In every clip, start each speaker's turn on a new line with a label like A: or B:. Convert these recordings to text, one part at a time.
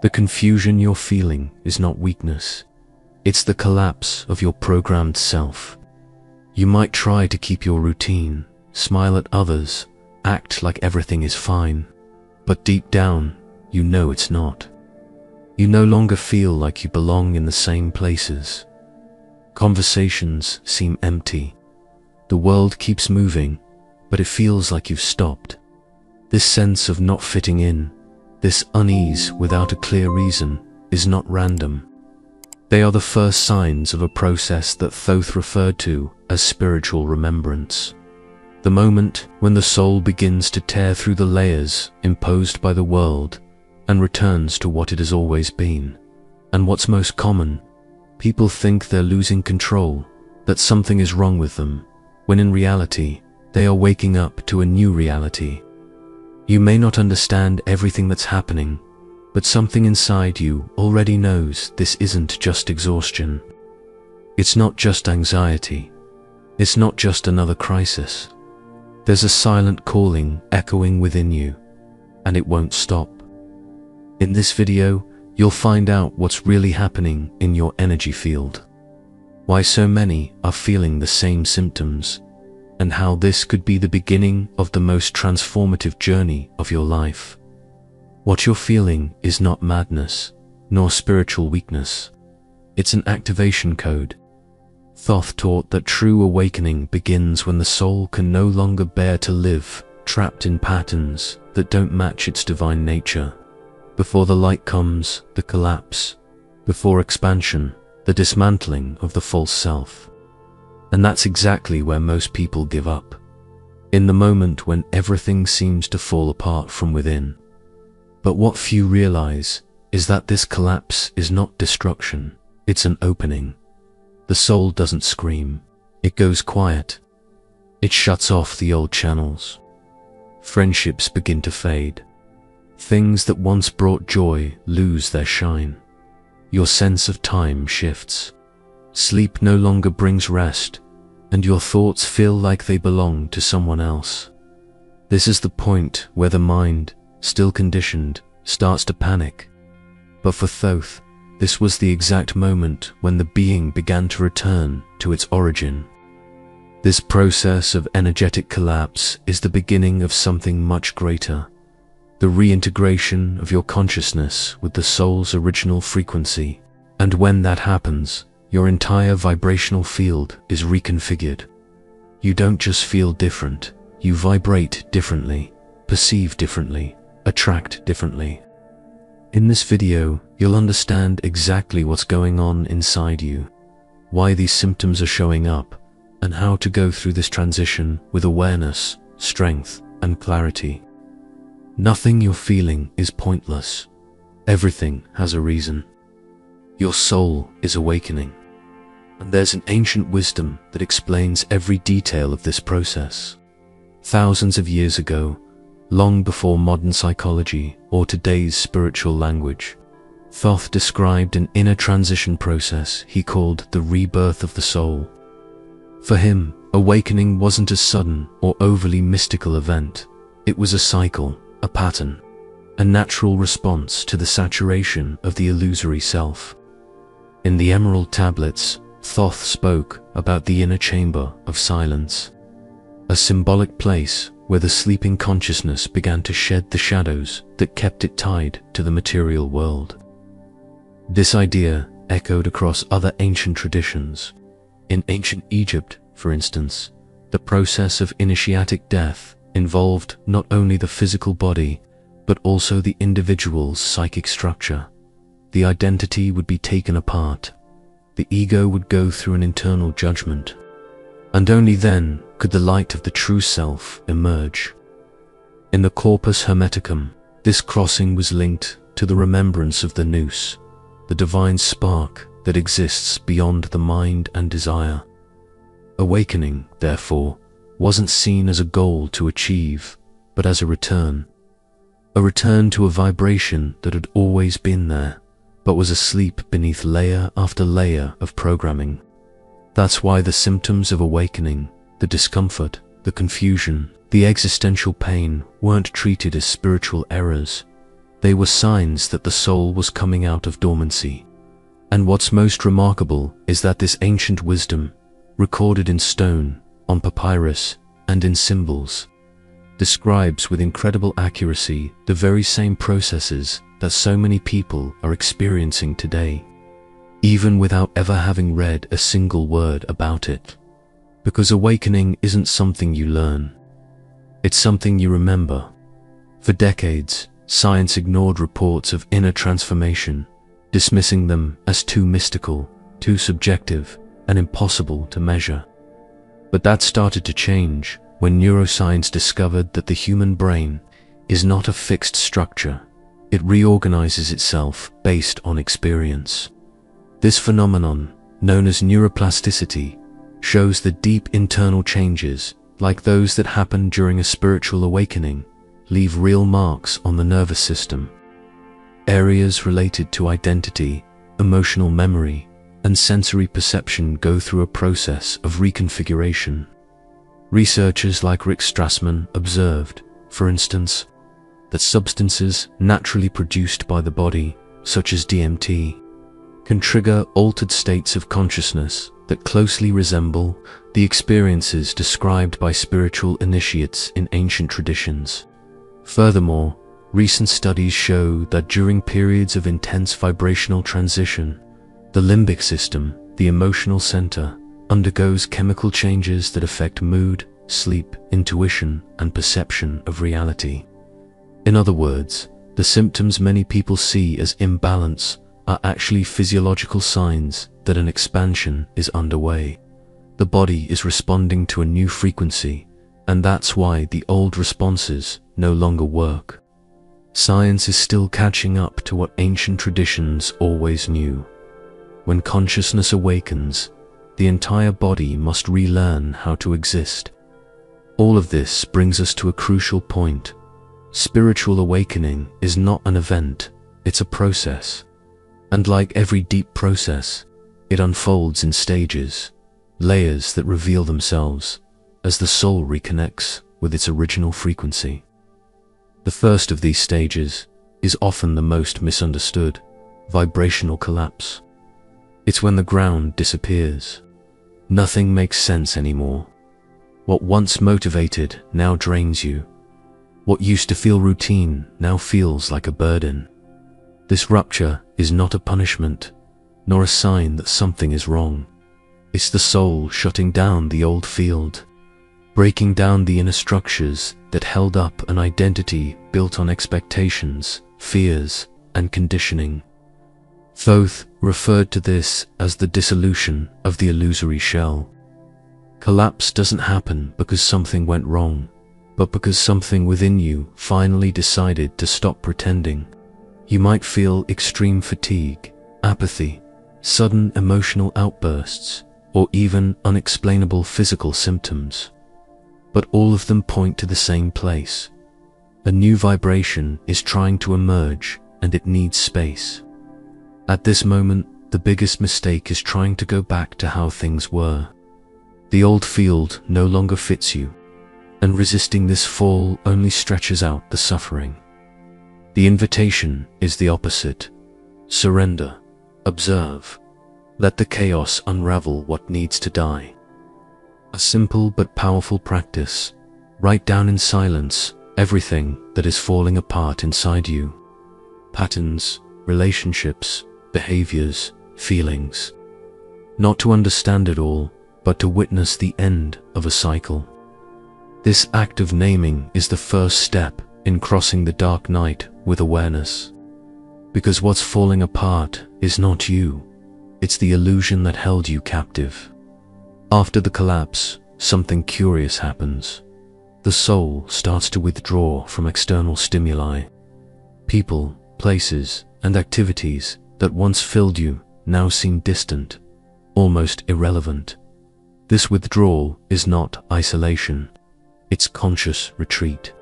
A: The confusion you're feeling is not weakness. It's the collapse of your programmed self. You might try to keep your routine, smile at others, act like everything is fine, but deep down, you know it's not. You no longer feel like you belong in the same places. Conversations seem empty. The world keeps moving, but it feels like you've stopped. This sense of not fitting in, this unease without a clear reason, is not random. They are the first signs of a process that Thoth referred to as spiritual remembrance. The moment when the soul begins to tear through the layers imposed by the world and returns to what it has always been. And what's most common, people think they're losing control, that something is wrong with them, when in reality, they are waking up to a new reality. You may not understand everything that's happening, but something inside you already knows this isn't just exhaustion. It's not just anxiety. It's not just another crisis. There's a silent calling echoing within you, and it won't stop. In this video, you'll find out what's really happening in your energy field, why so many are feeling the same symptoms, and how this could be the beginning of the most transformative journey of your life. What you're feeling is not madness, nor spiritual weakness. It's an activation code. Thoth taught that true awakening begins when the soul can no longer bear to live, trapped in patterns that don't match its divine nature. Before the light comes, the collapse. Before expansion, the dismantling of the false self. And that's exactly where most people give up. In the moment when everything seems to fall apart from within. But what few realize is that this collapse is not destruction, it's an opening. The soul doesn't scream, it goes quiet. It shuts off the old channels. Friendships begin to fade. Things that once brought joy lose their shine. Your sense of time shifts. Sleep no longer brings rest, and your thoughts feel like they belong to someone else. This is the point where the mind, still conditioned, starts to panic. But for Thoth, this was the exact moment when the being began to return to its origin. This process of energetic collapse is the beginning of something much greater, the reintegration of your consciousness with the soul's original frequency. And when that happens, your entire vibrational field is reconfigured. You don't just feel different, you vibrate differently, perceive differently, attract differently. In this video, you'll understand exactly what's going on inside you, why these symptoms are showing up, and how to go through this transition with awareness, strength, and clarity. Nothing you're feeling is pointless. Everything has a reason. Your soul is awakening. And there's an ancient wisdom that explains every detail of this process. Thousands of years ago, long before modern psychology or today's spiritual language, Thoth described an inner transition process he called the rebirth of the soul. For him, awakening wasn't a sudden or overly mystical event. It was a cycle, a pattern, a natural response to the saturation of the illusory self. In the Emerald Tablets, Thoth spoke about the inner chamber of silence, a symbolic place where the sleeping consciousness began to shed the shadows that kept it tied to the material world. This idea echoed across other ancient traditions. In ancient Egypt, for instance, the process of initiatic death involved not only the physical body, but also the individual's psychic structure. The identity would be taken apart. The ego would go through an internal judgment. And only then could the light of the true self emerge. In the Corpus Hermeticum, this crossing was linked to the remembrance of the nous, the divine spark that exists beyond the mind and desire. Awakening, therefore, wasn't seen as a goal to achieve, but as a return to a vibration that had always been there, but was asleep beneath layer after layer of programming. That's why the symptoms of awakening, the discomfort, the confusion, the existential pain weren't treated as spiritual errors. They were signs that the soul was coming out of dormancy. And what's most remarkable is that this ancient wisdom, recorded in stone, on papyrus, and in symbols, describes with incredible accuracy the very same processes that so many people are experiencing today, even without ever having read a single word about it. Because awakening isn't something you learn. It's something you remember. For decades, science ignored reports of inner transformation, dismissing them as too mystical, too subjective, and impossible to measure. But that started to change when neuroscience discovered that the human brain is not a fixed structure. It reorganizes itself based on experience. This phenomenon, known as neuroplasticity, shows that deep internal changes, like those that happen during a spiritual awakening, leave real marks on the nervous system. Areas related to identity, emotional memory, and sensory perception go through a process of reconfiguration. Researchers like Rick Strassman observed, for instance, that substances naturally produced by the body, such as DMT, can trigger altered states of consciousness that closely resemble the experiences described by spiritual initiates in ancient traditions. Furthermore, recent studies show that during periods of intense vibrational transition, the limbic system, the emotional center, undergoes chemical changes that affect mood, sleep, intuition, and perception of reality. In other words, the symptoms many people see as imbalance are actually physiological signs that an expansion is underway. The body is responding to a new frequency, and that's why the old responses no longer work. Science is still catching up to what ancient traditions always knew. When consciousness awakens, the entire body must relearn how to exist. All of this brings us to a crucial point. Spiritual awakening is not an event, it's a process. And like every deep process, it unfolds in stages, layers that reveal themselves as the soul reconnects with its original frequency. The first of these stages is often the most misunderstood: vibrational collapse. It's when the ground disappears. Nothing makes sense anymore. What once motivated now drains you. What used to feel routine now feels like a burden. This rupture is not a punishment, nor a sign that something is wrong. It's the soul shutting down the old field, breaking down the inner structures that held up an identity built on expectations, fears, and conditioning. Thoth referred to this as the dissolution of the illusory shell. Collapse doesn't happen because something went wrong, but because something within you finally decided to stop pretending. You might feel extreme fatigue, apathy, sudden emotional outbursts, or even unexplainable physical symptoms. But all of them point to the same place. A new vibration is trying to emerge, and it needs space. At this moment, the biggest mistake is trying to go back to how things were. The old field no longer fits you, and resisting this fall only stretches out the suffering. The invitation is the opposite. Surrender, observe, let the chaos unravel what needs to die. A simple but powerful practice. Write down in silence everything that is falling apart inside you. Patterns, relationships, behaviors, feelings. Not to understand it all, but to witness the end of a cycle. This act of naming is the first step in crossing the dark night with awareness. Because what's falling apart is not you, it's the illusion that held you captive. After the collapse, something curious happens. The soul starts to withdraw from external stimuli. People, places, and activities that once filled you now seem distant, almost irrelevant. This withdrawal is not isolation, it's conscious retreat.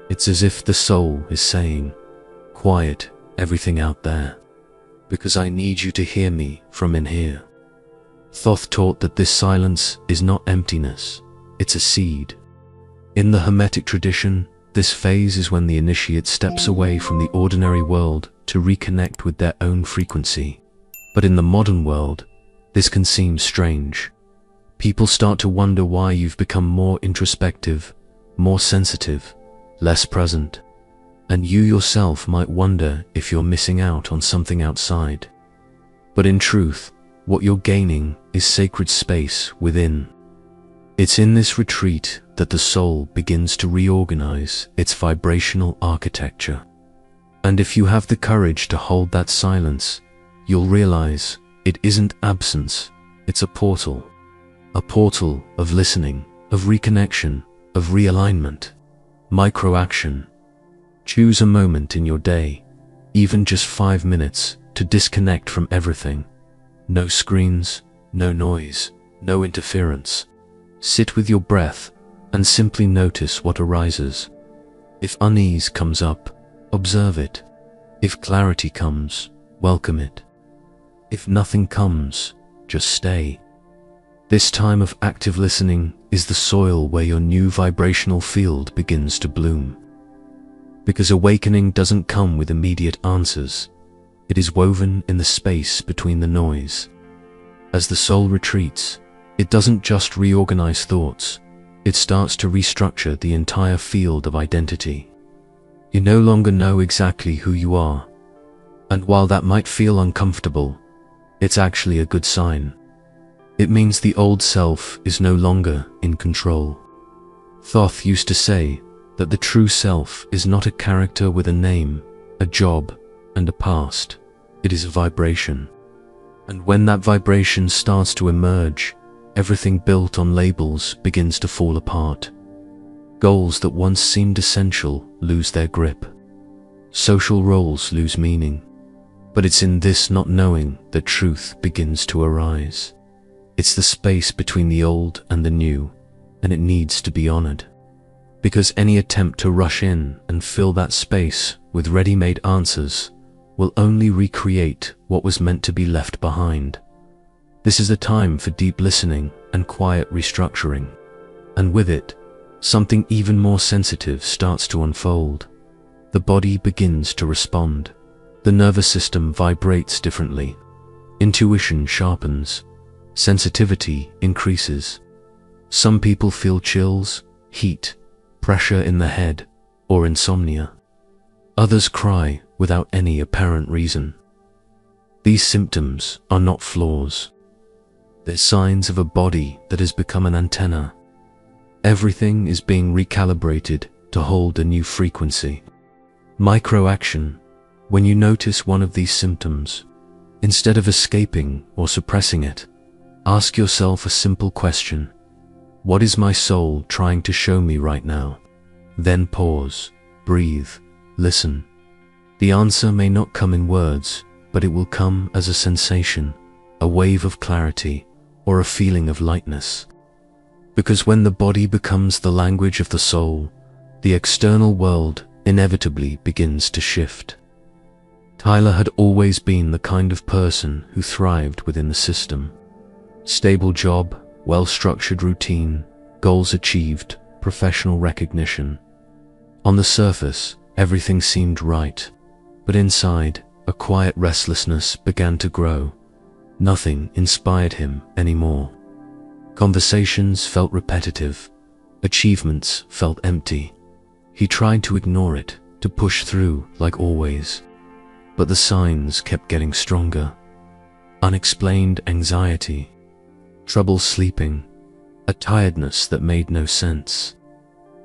A: It's as if the soul is saying, "Quiet everything out there, because I need you to hear me from in here." Thoth taught that this silence is not emptiness, it's a seed. In the Hermetic tradition, This phase is when the initiate steps away from the ordinary world to reconnect with their own frequency. But in the modern world, this can seem strange. People start to wonder why you've become more introspective, more sensitive, less present. And you yourself might wonder if you're missing out on something outside. But in truth, what you're gaining is sacred space within. It's in this retreat that the soul begins to reorganize its vibrational architecture. And if you have the courage to hold that silence, you'll realize it isn't absence, it's a portal. A portal of listening, of reconnection, of realignment. Micro-action. Choose a moment in your day, even just 5 minutes, to disconnect from everything. No screens, no noise, no interference. Sit with your breath and simply notice what arises. If unease comes up, observe it. If clarity comes, welcome it. If nothing comes, just stay. This time of active listening is the soil where your new vibrational field begins to bloom. Because awakening doesn't come with immediate answers. It is woven in the space between the noise. As the soul retreats, it doesn't just reorganize thoughts, it starts to restructure the entire field of identity. You no longer know exactly who you are. And while that might feel uncomfortable, it's actually a good sign. It means the old self is no longer in control. Thoth used to say that the true self is not a character with a name, a job, and a past. It is a vibration. And when that vibration starts to emerge, everything built on labels begins to fall apart. Goals that once seemed essential lose their grip. Social roles lose meaning. But it's in this not knowing that truth begins to arise. It's the space between the old and the new, and it needs to be honored. Because any attempt to rush in and fill that space with ready-made answers will only recreate what was meant to be left behind. This is a time for deep listening and quiet restructuring. And with it, something even more sensitive starts to unfold. The body begins to respond. The nervous system vibrates differently. Intuition sharpens. Sensitivity increases. Some people feel chills, heat, pressure in the head, or insomnia. Others cry without any apparent reason. These symptoms are not flaws. They're signs of a body that has become an antenna. Everything is being recalibrated to hold a new frequency. Micro-action. When you notice one of these symptoms, instead of escaping or suppressing it, ask yourself a simple question. What is my soul trying to show me right now? Then pause, breathe, listen. The answer may not come in words, but it will come as a sensation, a wave of clarity, or a feeling of lightness. Because when the body becomes the language of the soul, the external world inevitably begins to shift. Tyler had always been the kind of person who thrived within the system. Stable job, well-structured routine, goals achieved, professional recognition. On the surface, everything seemed right, but inside, a quiet restlessness began to grow. Nothing inspired him anymore. Conversations felt repetitive. Achievements felt empty. He tried to ignore it, to push through like always. But the signs kept getting stronger. Unexplained anxiety, trouble sleeping, a tiredness that made no sense.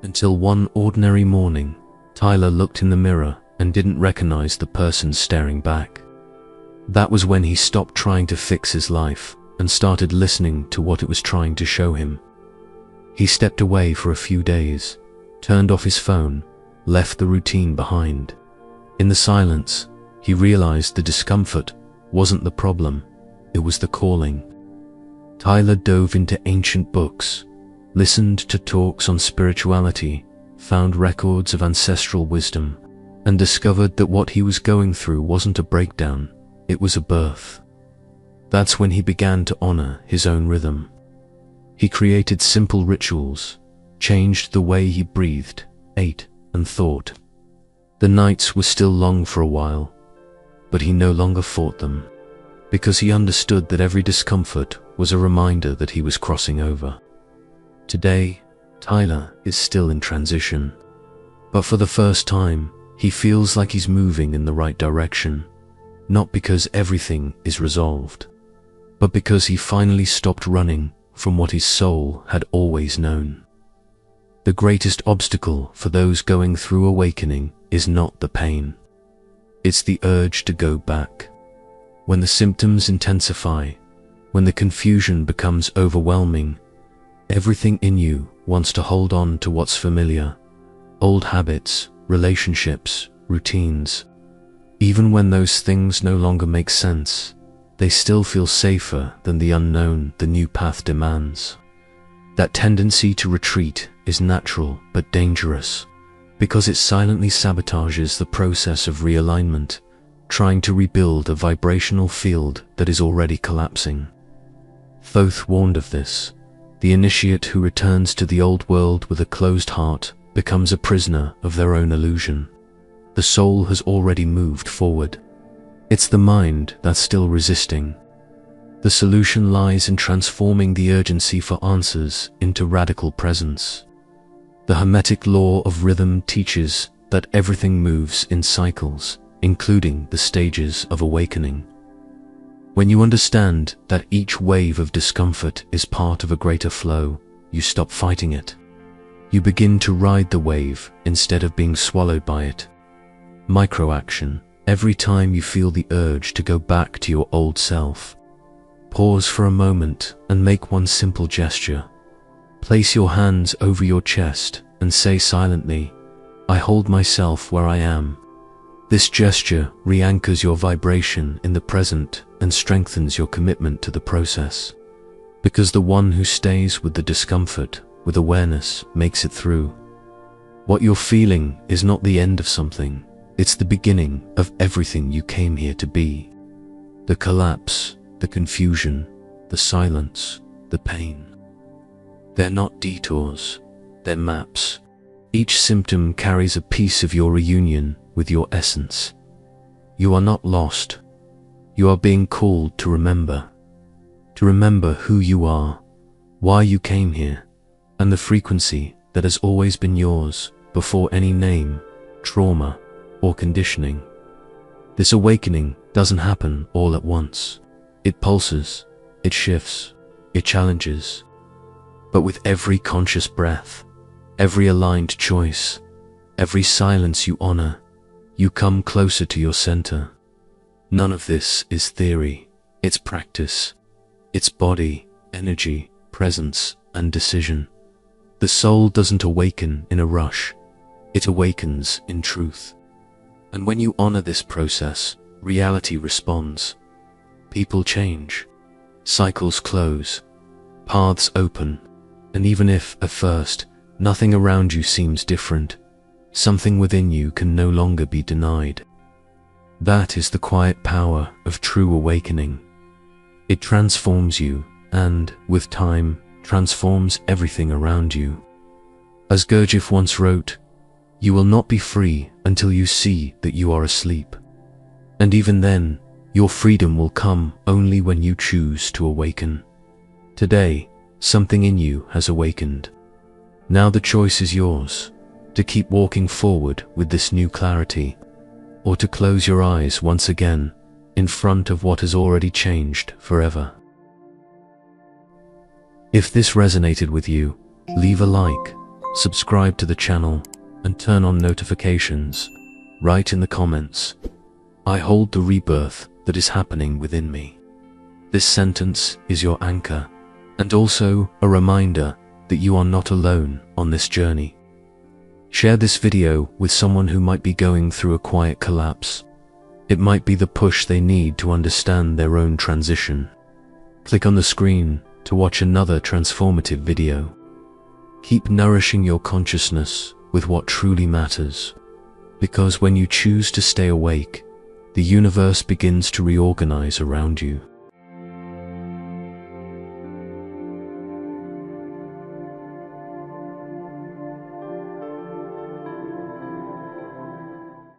A: Until one ordinary morning, Tyler looked in the mirror and didn't recognize the person staring back. That was when he stopped trying to fix his life and started listening to what it was trying to show him. He stepped away for a few days, turned off his phone, left the routine behind. In the silence, he realized the discomfort wasn't the problem, it was the calling. Tyler dove into ancient books, listened to talks on spirituality, found records of ancestral wisdom, and discovered that what he was going through wasn't a breakdown, it was a birth. That's when he began to honor his own rhythm. He created simple rituals, changed the way he breathed, ate, and thought. The nights were still long for a while, but he no longer fought them, because he understood that every discomfort was a reminder that he was crossing over. Today, Tyler is still in transition, but for the first time, he feels like he's moving in the right direction, not because everything is resolved, but because he finally stopped running from what his soul had always known. The greatest obstacle for those going through awakening is not the pain. It's the urge to go back. When the symptoms intensify, when the confusion becomes overwhelming, everything in you wants to hold on to what's familiar, old habits, relationships, routines. Even when those things no longer make sense, they still feel safer than the unknown the new path demands. That tendency to retreat is natural but dangerous, because it silently sabotages the process of realignment, trying to rebuild a vibrational field that is already collapsing. Thoth warned of this. The initiate who returns to the old world with a closed heart becomes a prisoner of their own illusion. The soul has already moved forward. It's the mind that's still resisting. The solution lies in transforming the urgency for answers into radical presence. The Hermetic law of rhythm teaches that everything moves in cycles, including the stages of awakening. When you understand that each wave of discomfort is part of a greater flow, you stop fighting it. You begin to ride the wave instead of being swallowed by it. Micro-action. Every time you feel the urge to go back to your old self, pause for a moment and make one simple gesture. Place your hands over your chest and say silently, "I hold myself where I am." This gesture re-anchors your vibration in the present and strengthens your commitment to the process. Because the one who stays with the discomfort, with awareness, makes it through. What you're feeling is not the end of something. It's the beginning of everything you came here to be. The collapse, the confusion, the silence, the pain. They're not detours, they're maps. Each symptom carries a piece of your reunion with your essence. You are not lost. You are being called to remember. To remember who you are, why you came here, and the frequency that has always been yours before any name, trauma, or conditioning. This awakening doesn't happen all at once. It pulses, it shifts, it challenges. But with every conscious breath, every aligned choice, every silence you honor, you come closer to your center. None of this is theory, it's practice. It's body, energy, presence, and decision. The soul doesn't awaken in a rush, it awakens in truth. And when you honor this process, reality responds. People change, cycles close, paths open, and even if, at first, nothing around you seems different, something within you can no longer be denied. That is the quiet power of true awakening. It transforms you and, with time, transforms everything around you. As Gurdjieff once wrote, "You will not be free until you see that you are asleep. And even then, your freedom will come only when you choose to awaken." Today, something in you has awakened. Now the choice is yours, to keep walking forward with this new clarity, or to close your eyes once again in front of what has already changed forever. If this resonated with you, leave a like, subscribe to the channel, and turn on notifications. Write in the comments, "I hold the rebirth that is happening within me." This sentence is your anchor, and also a reminder that you are not alone on this journey. Share this video with someone who might be going through a quiet collapse. It might be the push they need to understand their own transition. Click on the screen to watch another transformative video. Keep nourishing your consciousness with what truly matters, because when you choose to stay awake, the universe begins to reorganize around you.